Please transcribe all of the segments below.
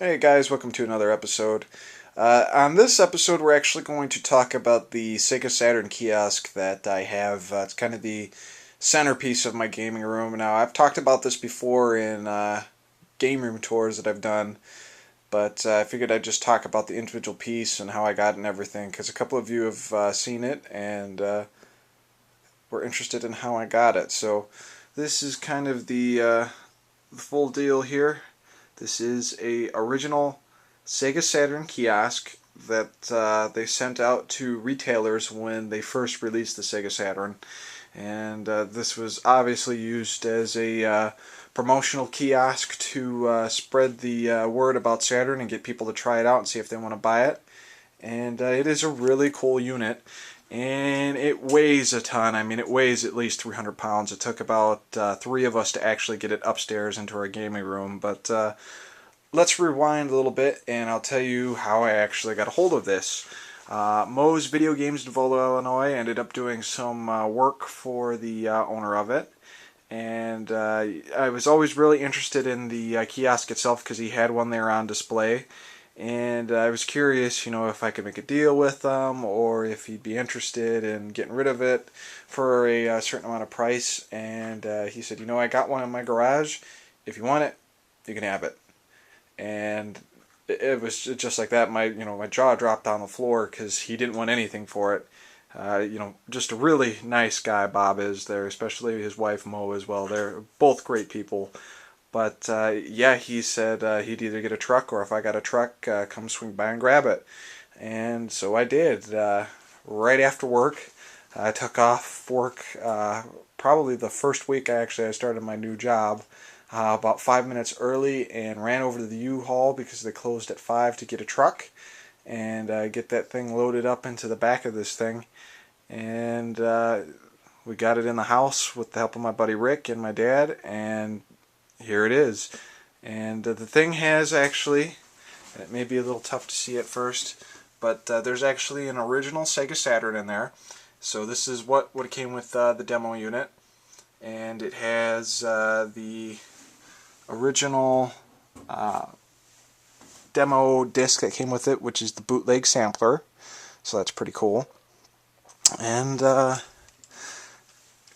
Hey guys, welcome to another episode. On this episode, we're actually going to talk about the Sega Saturn Kiosk that I have. It's kind of the centerpiece of my gaming room. Now, I've talked about this before in game room tours that I've done, but I figured I'd just talk about the individual piece and how I got it and everything, because a couple of you have seen it and were interested in how I got it. So, this is kind of the full deal here. This is a original Sega Saturn Kiosk that they sent out to retailers when they first released the Sega Saturn, and this was obviously used as a promotional kiosk to spread the word about Saturn and get people to try it out and see if they want to buy it. And it is a really cool unit, and it weighs a ton. I mean, it weighs at least 300 pounds. It took about 3 of us to actually get it upstairs into our gaming room, but let's rewind a little bit, and I'll tell you how I actually got a hold of this. Moe's Video Games in Volo, Illinois ended up doing some work for the owner of it, and I was always really interested in the kiosk itself because he had one there on display, and I was curious, if I could make a deal with them or if he'd be interested in getting rid of it for a certain amount of price. And he said, I got one in my garage. If you want it, you can have it. And it was just like that. My jaw dropped on the floor because he didn't want anything for it. Just a really nice guy, Bob is there, especially his wife Mo as well. They're both great people. But yeah, he said he'd either get a truck or if I got a truck, come swing by and grab it. And so I did. Right after work, I took off work probably the first week I started my new job. About 5 minutes early and ran over to the U-Haul because they closed at 5 to get a truck and get that thing loaded up into the back of this thing. And we got it in the house with the help of my buddy Rick and my dad, and here it is. And the thing has actually, it may be a little tough to see at first, but there's actually an original Sega Saturn in there. So this is what it came with the demo unit, and it has the original demo disc that came with it, which is the bootleg sampler, so that's pretty cool. And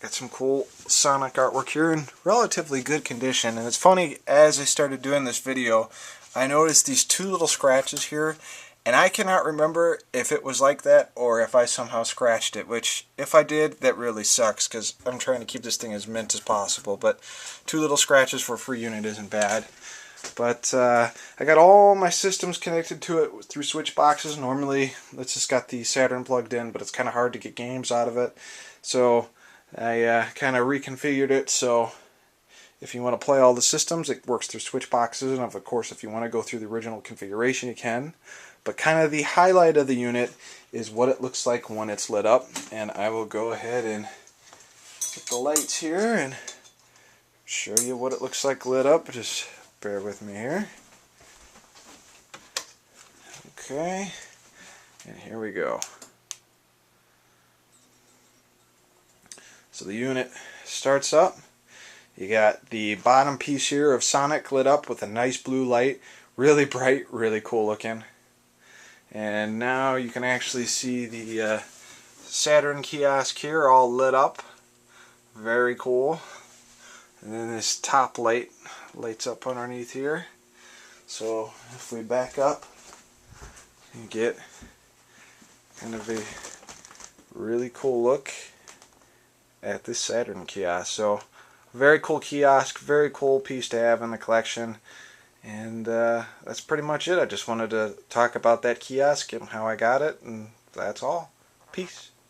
got some cool Sonic artwork here in relatively good condition. And it's funny, as I started doing this video, I noticed these 2 little scratches here, and I cannot remember if it was like that or if I somehow scratched it, which, if I did, that really sucks because I'm trying to keep this thing as mint as possible. But 2 little scratches for a free unit isn't bad. But I got all my systems connected to it through switch boxes. Normally, it's just got the Saturn plugged in, but it's kind of hard to get games out of it. So I kind of reconfigured it so if you want to play all the systems, it works through switch boxes, and of course if you want to go through the original configuration, you can. But kind of the highlight of the unit is what it looks like when it's lit up, and I will go ahead and get the lights here and show you what it looks like lit up. Just bear with me here. Okay, and here we go. So the unit starts up. You got the bottom piece here of Sonic lit up with a nice blue light. Really bright, really cool looking. And now you can actually see the Saturn Kiosk here all lit up. Very cool. And then this top light lights up underneath here. So if we back up, you get kind of a really cool look at this Saturn Kiosk. So very cool kiosk, very cool piece to have in the collection. And that's pretty much it. I just wanted to talk about that kiosk and how I got it, and that's all. Peace.